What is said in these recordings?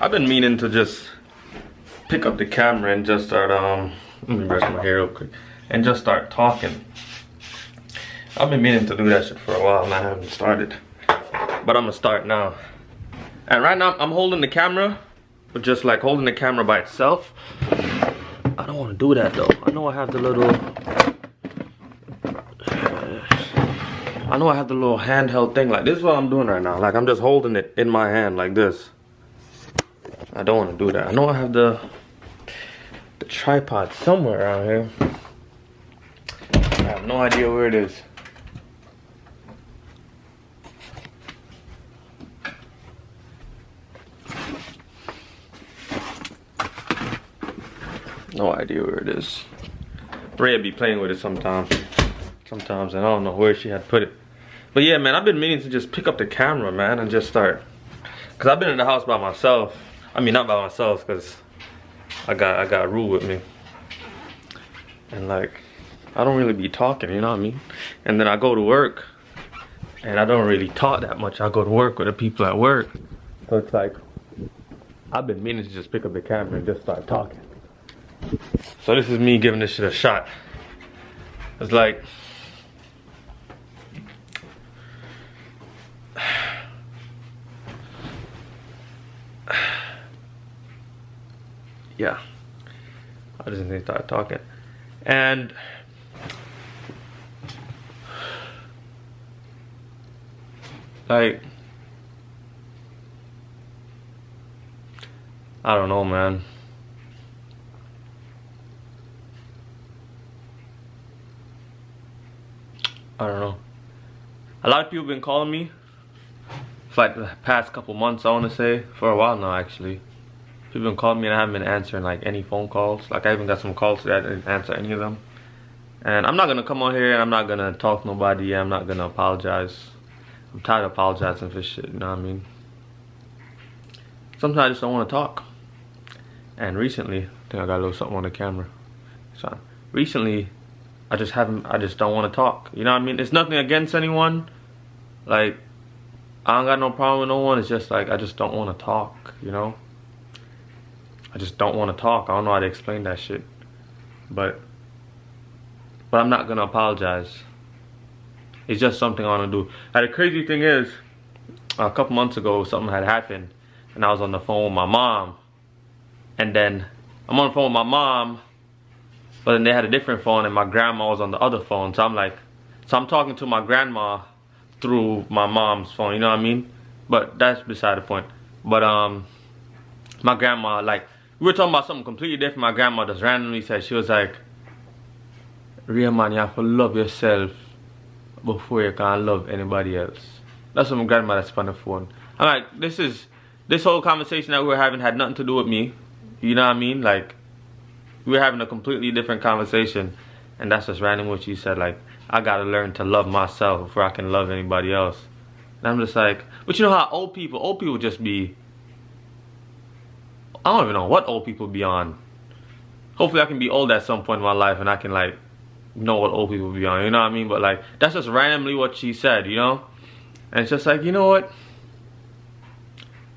I've been meaning to just pick up the camera and just start, let me brush my hair real quick, and just start talking. I've been meaning to do that shit for a while and I haven't started. But I'm gonna start now. And right now I'm holding the camera, but just like holding the camera by itself. I don't wanna do that though. I know I have the little, handheld thing. Like this is what I'm doing right now. Like I'm just holding it in my hand like this. I don't want to do that. I know I have the tripod somewhere around here. I have no idea where it is. No idea where it is. Rhea be playing with it sometimes, and I don't know where she had put it. But yeah, man, I've been meaning to just pick up the camera, man, and just start. Cause I've been in the house by myself. I mean, not by myself, cause I got Rue with me, and like I don't really be talking, you know what I mean? And then I go to work, and I don't really talk that much. I go to work with the people at work, so it's like I've been meaning to just pick up the camera and just start talking. So this is me giving this shit a shot. It's like, yeah, I just need to start talking. And like, I don't know, man. I don't know. A lot of people have been calling me for like the past couple months, I want to say. For a while now, actually. People have been calling me and I haven't been answering like any phone calls. Like I even got some calls today, I didn't answer any of them. And I'm not going to come on here and I'm not going to talk to nobody. I'm not going to apologize. I'm tired of apologizing for shit, you know what I mean? Sometimes I just don't want to talk. And recently, I think I got a little something on the camera. So recently, I just don't want to talk. You know what I mean? It's nothing against anyone. Like, I don't got no problem with no one. It's just like, I just don't want to talk, you know? I just don't want to talk. I don't know how to explain that shit. But I'm not going to apologize. It's just something I want to do. And the crazy thing is, a couple months ago, something had happened. And I was on the phone with my mom. And then, I'm on the phone with my mom. But then they had a different phone and my grandma was on the other phone. So I'm talking to my grandma through my mom's phone, you know what I mean? But that's beside the point. But my grandma, like, we were talking about something completely different. My grandma just randomly said, she was like, "Real man, you have to love yourself before you can love anybody else." That's what my grandma said on the phone. I'm like, this whole conversation that we were having had nothing to do with me. You know what I mean? Like, we were having a completely different conversation, and that's just random what she said. Like, I gotta learn to love myself before I can love anybody else. And I'm just like, but you know how old people just be, I don't even know what old people be on. Hopefully I can be old at some point in my life and I can like know what old people be on, you know what I mean? But like, that's just randomly what she said, you know? And it's just like, you know what?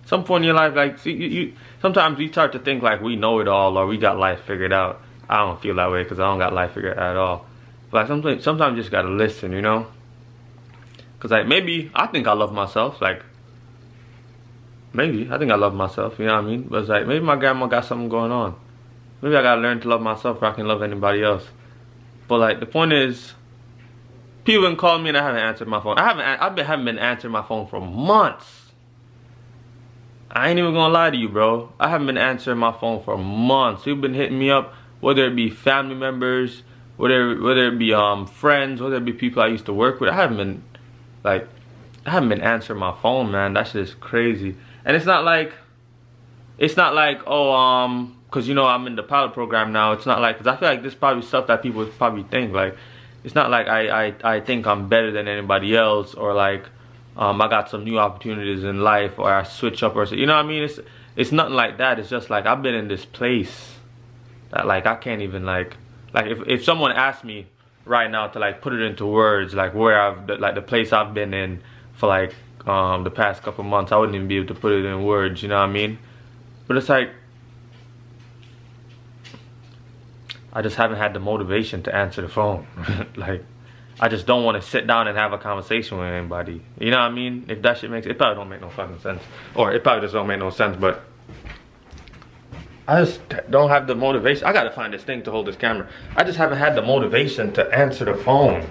Some point in your life, like, see, sometimes we start to think like we know it all or we got life figured out. I don't feel that way because I don't got life figured out at all. But like, sometimes you just gotta listen, you know? Because like, maybe I think I love myself. Like, maybe I think I love myself, you know what I mean? But it's like, maybe my grandma got something going on. Maybe I gotta learn to love myself before I can love anybody else. But like, the point is, people been calling me and I haven't answered my phone. I haven't been answering my phone for months. I ain't even gonna lie to you, bro. I haven't been answering my phone for months. You've been hitting me up, whether it be family members, whether it be friends, whether it be people I used to work with. I haven't been answering my phone, man. That shit is crazy. And it's not like, oh, cause you know I'm in the pilot program now. It's not like, cause I feel like this is probably stuff that people probably think. Like, it's not like I think I'm better than anybody else, or like, I got some new opportunities in life, or I switch up, or you know what I mean? It's nothing like that. It's just like, I've been in this place that like I can't even like if someone asked me right now to like put it into words, like where the place I've been in for like the past couple months, I wouldn't even be able to put it in words, you know what I mean? But it's like, I just haven't had the motivation to answer the phone. Like, I just don't want to sit down and have a conversation with anybody. You know what I mean? If that shit makes, it probably don't make no fucking sense. Or it probably just don't make no sense, but I just don't have the motivation. I gotta find this thing to hold this camera. I just haven't had the motivation to answer the phone.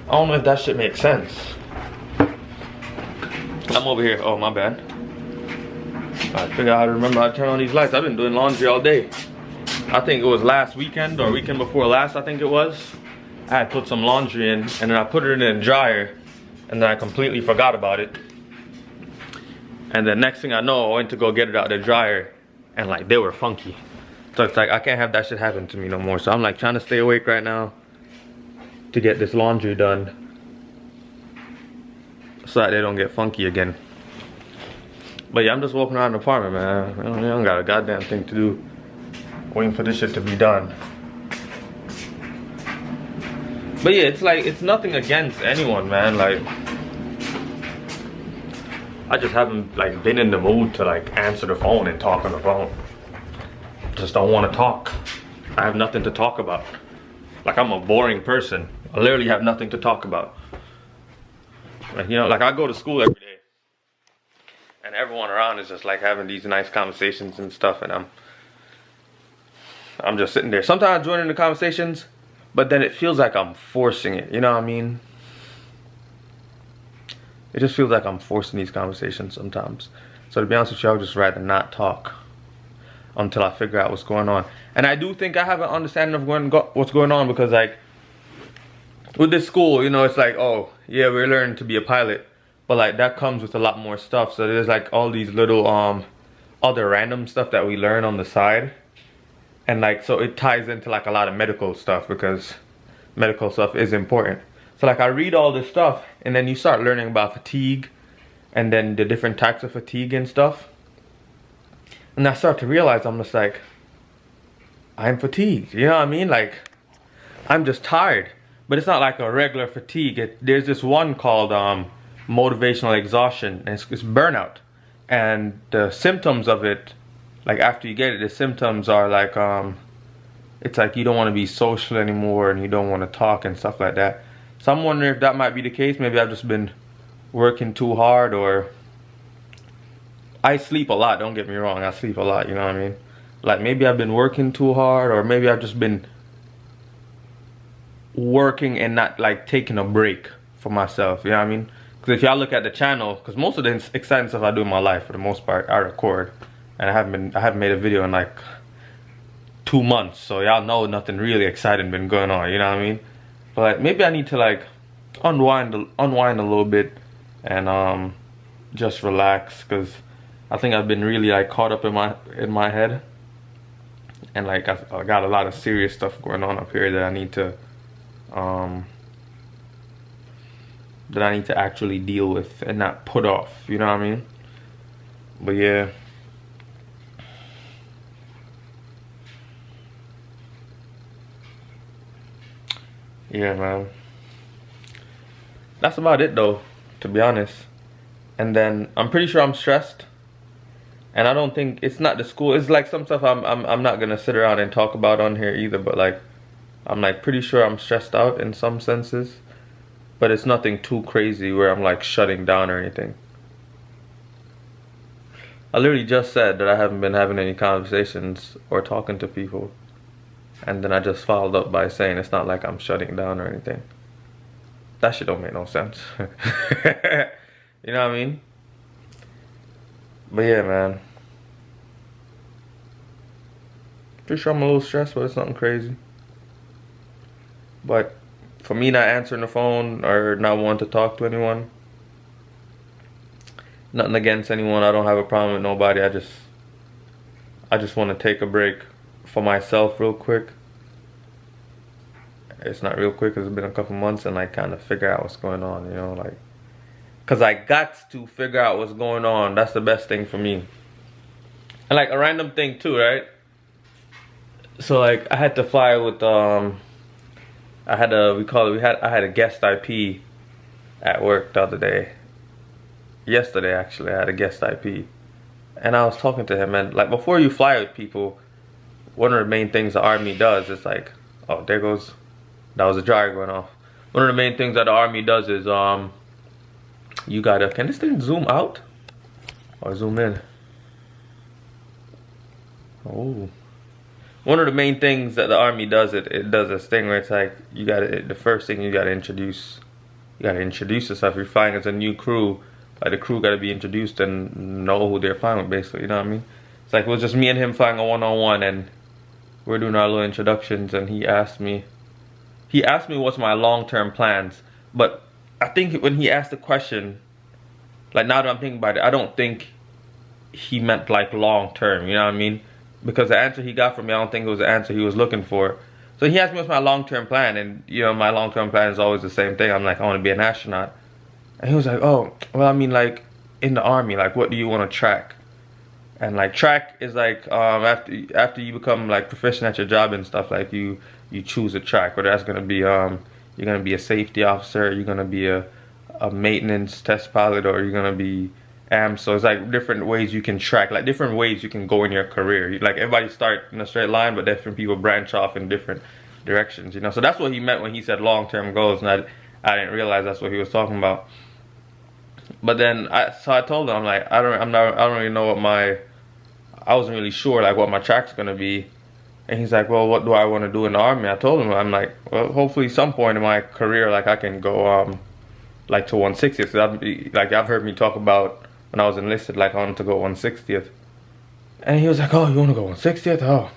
I don't know if that shit makes sense. I'm over here. Oh, my bad. I figure out how to remember how to turn on these lights. I've been doing laundry all day. I think it was last weekend or weekend before last, I think it was. I had put some laundry in and then I put it in the dryer and then I completely forgot about it. And the next thing I know, I went to go get it out of the dryer and like they were funky. So it's like I can't have that shit happen to me no more. So I'm like trying to stay awake right now to get this laundry done so that they don't get funky again. But yeah, I'm just walking around the apartment, man. I don't got a goddamn thing to do. Waiting for this shit to be done. But yeah, it's like, it's nothing against anyone, man. Like, I just haven't like been in the mood to like answer the phone and talk on the phone. Just don't want to talk. I have nothing to talk about. Like, I'm a boring person. I literally have nothing to talk about. Like, you know, like I go to school every day and everyone around is just like having these nice conversations and stuff, and I'm just sitting there. Sometimes I join in the conversations, but then it feels like I'm forcing it. You know what I mean? It just feels like I'm forcing these conversations sometimes. So to be honest with you, I would just rather not talk until I figure out what's going on. And I do think I have an understanding of what's going on, because like with this school, you know, it's like, oh yeah, we're learning to be a pilot, but like that comes with a lot more stuff. So there's like all these little other random stuff that we learn on the side. And like, so it ties into like a lot of medical stuff, because medical stuff is important. So like I read all this stuff and then you start learning about fatigue and then the different types of fatigue and stuff. And I start to realize I'm just like, I'm fatigued. You know what I mean? Like, I'm just tired. But it's not like a regular fatigue. There's this one called motivational exhaustion, and it's burnout. And the symptoms of it, like after you get it, the symptoms are like, it's like you don't want to be social anymore and you don't want to talk and stuff like that. So I'm wondering if that might be the case. Maybe I've just been working too hard, or I sleep a lot, don't get me wrong. I sleep a lot, you know what I mean? Like maybe I've been working too hard, or maybe I've just been working and not like taking a break for myself, you know what I mean? Because if y'all look at the channel, because most of the exciting stuff I do in my life, for the most part, I record. And I haven't made a video in like 2 months, so y'all know nothing really exciting been going on, you know what I mean? But like, maybe I need to like unwind a little bit and just relax, because I think I've been really like caught up in my head, and like I got a lot of serious stuff going on up here that I need to actually deal with and not put off, you know what I mean? But yeah. Yeah, man. That's about it though, to be honest. And then I'm pretty sure I'm stressed. And I don't think it's not the school. It's like some stuff I'm not gonna sit around and talk about on here either, but like I'm like pretty sure I'm stressed out in some senses. But it's nothing too crazy where I'm like shutting down or anything. I literally just said that I haven't been having any conversations or talking to people. And then I just followed up by saying it's not like I'm shutting down or anything. That shit don't make no sense. You know what I mean? But yeah, man. Pretty sure I'm a little stressed, but it's nothing crazy. But for me not answering the phone or not wanting to talk to anyone, nothing against anyone. I don't have a problem with nobody. I just want to take a break for myself real quick. It's not real quick because it's been a couple months, and like kind of figure out what's going on, you know, like, because I got to figure out what's going on. That's the best thing for me. And like a random thing too, right? So like I had to fly with I had a guest IP at work the other day. Yesterday actually I had a guest IP. And I was talking to him, and like before you fly with people, one of the main things the Army does is like, oh, there goes, that was a dryer going off. One of the main things that the Army does is you gotta, can this thing zoom out or zoom in? Oh, one of the main things that the Army does, it does this thing where it's like you gotta, the first thing you gotta introduce yourself. You're flying as a new crew, like the crew gotta be introduced and know who they're flying with, basically, you know what I mean? It's like it was just me and him flying a one-on-one, and we're doing our little introductions, and he asked me what's my long-term plans. But I think when he asked the question, like now that I'm thinking about it, I don't think he meant like long-term, you know what I mean? Because the answer he got from me, I don't think it was the answer he was looking for. So he asked me what's my long-term plan, and you know, my long-term plan is always the same thing. I'm like, I want to be an astronaut. And he was like, oh, well, I mean, like in the Army, like what do you want to track? And like track is like after you become like proficient at your job and stuff, like you choose a track, whether that's gonna be you're gonna be a safety officer, you're gonna be a maintenance test pilot, or you're gonna be so it's like different ways you can track, like different ways you can go in your career. Like everybody start in a straight line, but different people branch off in different directions, you know. So that's what he meant when he said long-term goals, and I didn't realize that's what he was talking about. But then I told him, I'm like, I don't really know what I wasn't really sure like what my track's gonna be. And he's like, well, what do I want to do in the Army? I told him, I'm like, well, hopefully some point in my career, like I can go like to 160th. Like I've heard me talk about when I was enlisted, like I wanted to go 160th. And he was like, oh, you want to go 160th? Oh,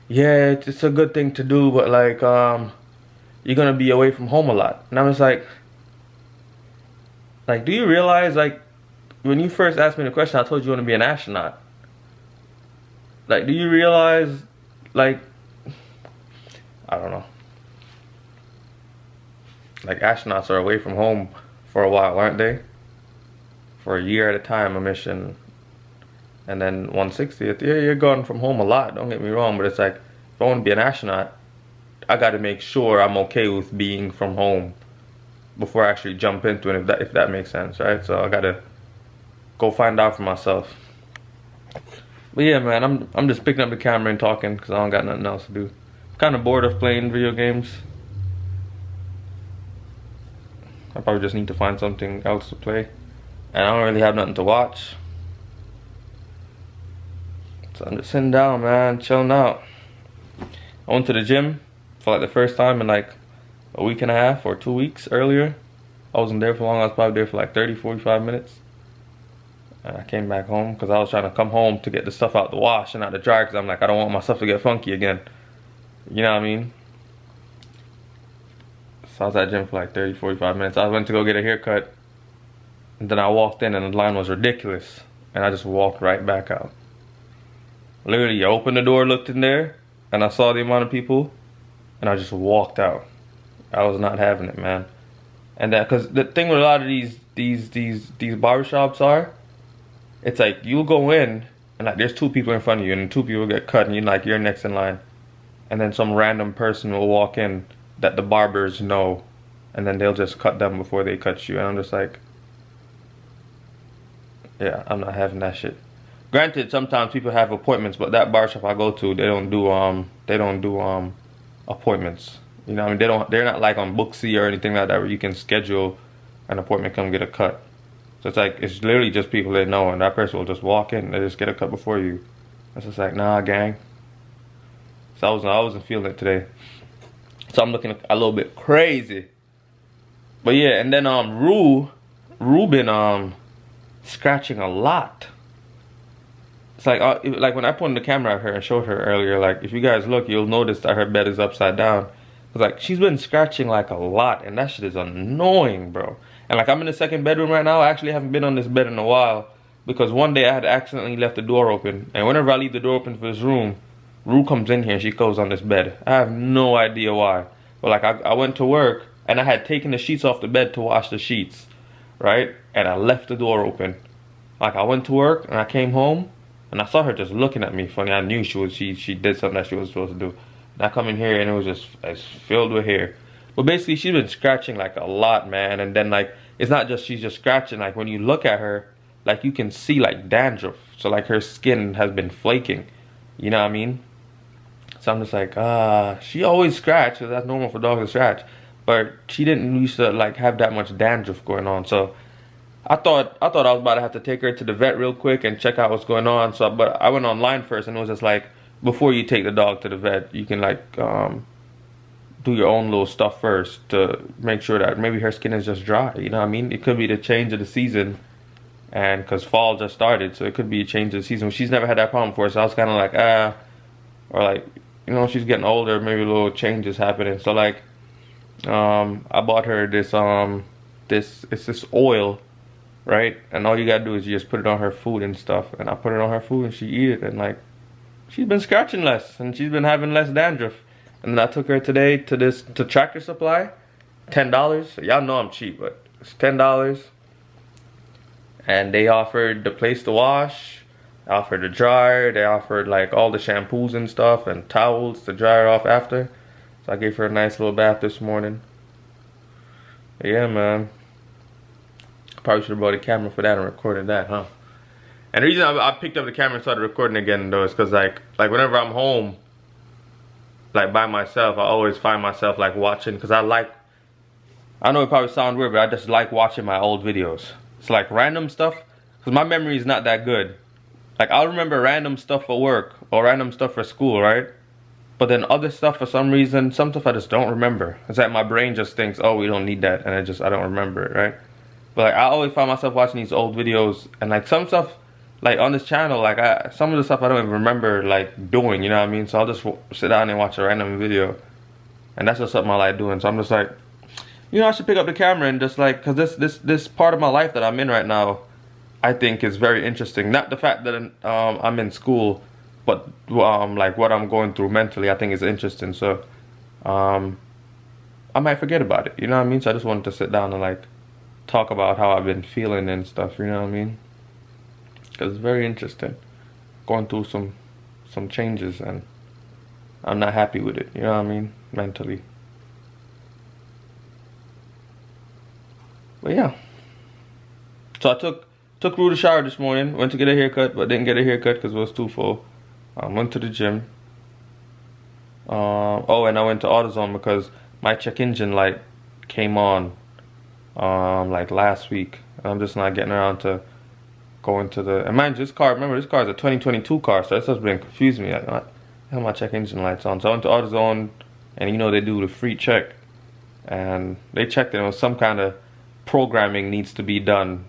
yeah, it's a good thing to do, but like you're gonna be away from home a lot. And I was like, do you realize, like, when you first asked me the question, I told you want to be an astronaut. Like, do you realize, like, I don't know. Like, astronauts are away from home for a while, aren't they? For a year at a time, a mission. And then 160th, yeah, you're gone from home a lot, don't get me wrong, but it's like, if I want to be an astronaut, I got to make sure I'm okay with being from home before I actually jump into it, if that makes sense, right? So I got to go find out for myself. But yeah, man, I'm just picking up the camera and talking because I don't got nothing else to do. Kind of bored of playing video games. I probably just need to find something else to play. And I don't really have nothing to watch. So I'm just sitting down, man, chilling out. I went to the gym for like the first time in like a week and a half or 2 weeks earlier. I wasn't there for long. I was probably there for like 30-45 minutes. And I came back home because I was trying to come home to get the stuff out the wash and out the dryer, because I'm like, I don't want my stuff to get funky again. You know what I mean? So I was at the gym for like 30-45 minutes. I went to go get a haircut, and then I walked in and the line was ridiculous, and I just walked right back out. Literally, I opened the door, looked in there, and I saw the amount of people, and I just walked out. I was not having it, man. And that, because the thing with a lot of these barbershops are, it's like you'll go in and like there's 2 people in front of you, and 2 people get cut, and you're next in line, and then some random person will walk in that the barbers know, and then they'll just cut them before they cut you, and I'm just like, yeah, I'm not having that shit. Granted, sometimes people have appointments, but that barbershop I go to, they don't do appointments. You know what I mean? They're not like on Booksy or anything like that where you can schedule an appointment, come get a cut. So it's like, it's literally just people they know, and that person will just walk in, they just get a cut before you. It's just like, nah, gang. So I wasn't feeling it today. So I'm looking a little bit crazy. But yeah, and then Rue been scratching a lot. It's like when I pointed the camera at her and showed her earlier, like if you guys look, you'll notice that her bed is upside down. It's like she's been scratching like a lot, and that shit is annoying, bro. And like I'm in the second bedroom right now. I actually haven't been on this bed in a while because one day I had accidentally left the door open, and whenever I leave the door open for this room, Rue comes in here and she goes on this bed. I have no idea why. But like I went to work and I had taken the sheets off the bed to wash the sheets, right? And I left the door open. Like I went to work and I came home and I saw her just looking at me funny. I knew she did something that she was supposed to do. And I come in here and it was just filled with hair. But basically she's been scratching like a lot, man. And then like it's not just she's just scratching. Like when you look at her, like you can see like dandruff. So like her skin has been flaking. You know what I mean? So I'm just like, she always scratches. That's normal for dogs to scratch. But she didn't used to like have that much dandruff going on. So I thought I was about to have to take her to the vet real quick and check out what's going on. So, but I went online first, and it was just like, before you take the dog to the vet, you can like do your own little stuff first to make sure that maybe her skin is just dry. You know what I mean? It could be the change of the season, and because fall just started, so it could be a change of the season. She's never had that problem before, so I was kind of like, or like, you know, she's getting older, maybe a little changes happening. So like, I bought her this this oil, right? And all you gotta do is you just put it on her food and stuff. And I put it on her food and she eat it, and like, she's been scratching less and she's been having less dandruff. And then I took her today to Tractor Supply, $10. Y'all know I'm cheap, but it's $10. And they offered the place to wash, they offered a dryer, they offered like all the shampoos and stuff and towels to dry her off after. So I gave her a nice little bath this morning. But yeah, man. Probably should have brought a camera for that and recorded that, huh? And the reason I picked up the camera and started recording again though is because like whenever I'm home, like by myself, I always find myself like watching, because I know it probably sounds weird, but I just like watching my old videos. It's like random stuff, because my memory is not that good. Like I'll remember random stuff for work or random stuff for school, right? But then other stuff, for some reason, some stuff I just don't remember. It's like my brain just thinks, oh, we don't need that, and I don't remember it, right? But like I always find myself watching these old videos, and like some stuff like on this channel, like some of the stuff I don't even remember like doing, you know what I mean? So I'll just sit down and watch a random video, and that's just something I like doing. So I'm just like, you know, I should pick up the camera and just like, cause this part of my life that I'm in right now, I think is very interesting. Not the fact that I'm in school, but like what I'm going through mentally, I think is interesting. So I might forget about it, you know what I mean? So I just wanted to sit down and like talk about how I've been feeling and stuff, you know what I mean? Because it's very interesting. Going through some changes, and I'm not happy with it, you know what I mean? Mentally. But yeah. So I took Rue to shower this morning, went to get a haircut, but didn't get a haircut because it was too full. Went to the gym. Oh, and I went to AutoZone because my check engine light came on like last week. I'm just not getting around to going to the, and mind you, this car, remember this car is a 2022 car, so that's what's been confusing me. Like, I have my check engine lights on. So I went to AutoZone, and you know they do the free check, and they checked it, and it was some kind of programming needs to be done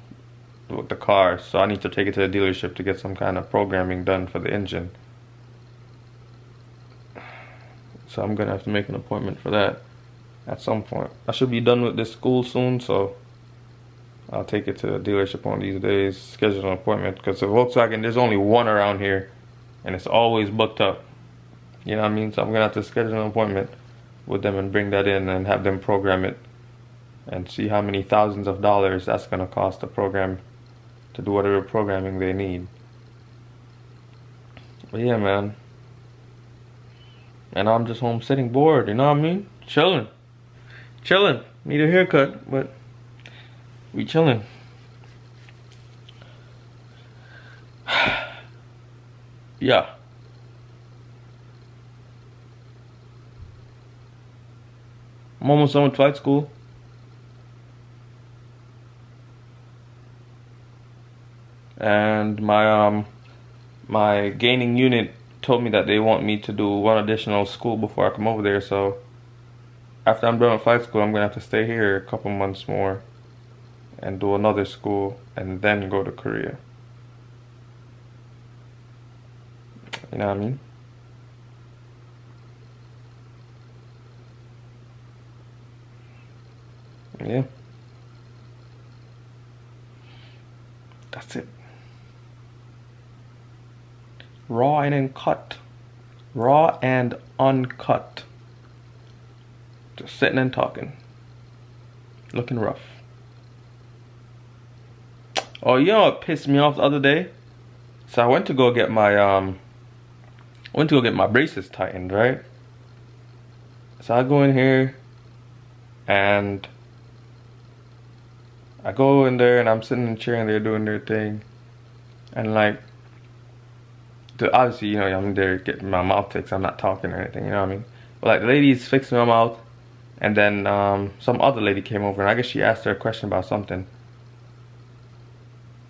with the car, so I need to take it to the dealership to get some kind of programming done for the engine. So I'm gonna have to make an appointment for that at some point. I should be done with this school soon, so I'll take it to the dealership one of these days, schedule an appointment, because the Volkswagen, there's only one around here, and it's always booked up. You know what I mean? So I'm gonna have to schedule an appointment with them and bring that in and have them program it, and see how many thousands of dollars that's gonna cost to program, to do whatever programming they need. But yeah, man. And I'm just home sitting bored, you know what I mean? Chilling. Need a haircut, but we chilling. Yeah. I'm almost done with flight school. And my gaining unit told me that they want me to do one additional school before I come over there, so after I'm done with flight school, I'm gonna have to stay here a couple months more and do another school and then go to Korea. You know what I mean? Yeah. That's it. Raw and uncut. Raw and uncut. Just sitting and talking. Looking rough. Oh, you know what pissed me off the other day? So I went to go get my braces tightened, right? So I go in here and I go in there and I'm sitting in the chair and they're doing their thing. And like, obviously, you know, I'm there getting my mouth fixed. I'm not talking or anything, you know what I mean? But like, the lady's fixing my mouth. And then some other lady came over and I guess she asked her a question about something.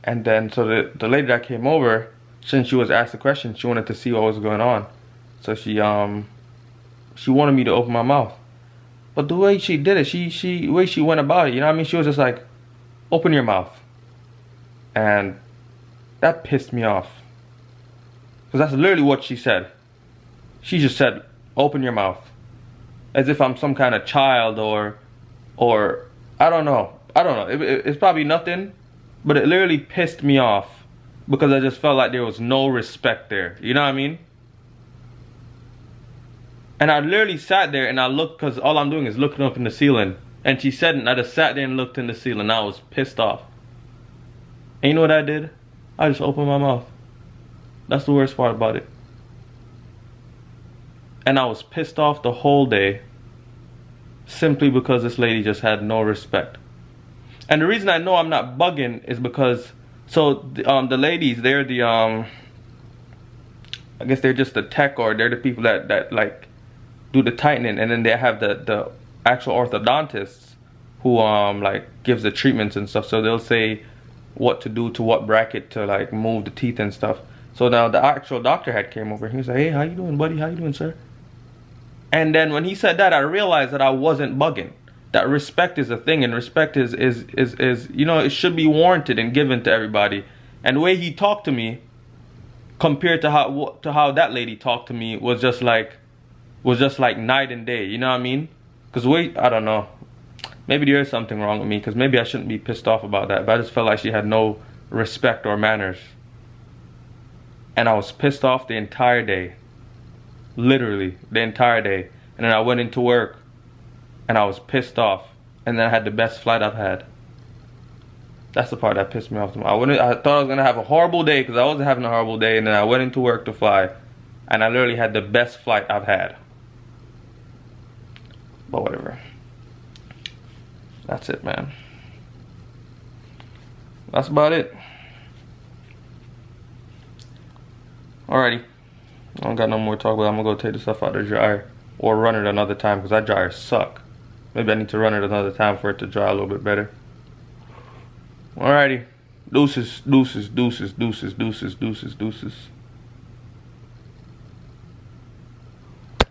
And then, so the lady that came over, since she was asked the question, she wanted to see what was going on. So she wanted me to open my mouth. But the way she did it, the way she went about it, you know what I mean? She was just like, open your mouth. And that pissed me off. Because that's literally what she said. She just said, open your mouth. As if I'm some kind of child or I don't know. It's probably nothing, but it literally pissed me off because I just felt like there was no respect there. You know what I mean? And I literally sat there and I looked, because all I'm doing is looking up in the ceiling. And she said it, and I just sat there and looked in the ceiling. And I was pissed off. And you know what I did? I just opened my mouth. That's the worst part about it. And I was pissed off the whole day simply because this lady just had no respect. And the reason I know I'm not bugging is because, so the ladies, they're the I guess they're just the tech, or they're the people that like do the tightening, and then they have the actual orthodontists who like gives the treatments and stuff. So they'll say what to do to what bracket to like move the teeth and stuff. So now the actual doctor had came over. He was like, hey, how you doing, buddy? How you doing, sir? And then when he said that, I realized that I wasn't bugging. That respect is a thing, and respect is you know, it should be warranted and given to everybody. And the way he talked to me, compared to how that lady talked to me, was just like night and day. You know what I mean? Because I don't know. Maybe there is something wrong with me, because maybe I shouldn't be pissed off about that. But I just felt like she had no respect or manners. And I was pissed off the entire day. Literally, the entire day. And then I went into work, and I was pissed off. And then I had the best flight I've had. That's the part that pissed me off. I thought I was going to have a horrible day, because I wasn't having a horrible day. And then I went into work to fly, and I literally had the best flight I've had. But whatever. That's it, man. That's about it. Alrighty. I don't got no more to talk about. I'm gonna go take the stuff out of the dryer, or run it another time, because that dryer suck. Maybe I need to run it another time for it to dry a little bit better. Alrighty. Deuces, deuces, deuces, deuces, deuces, deuces, deuces.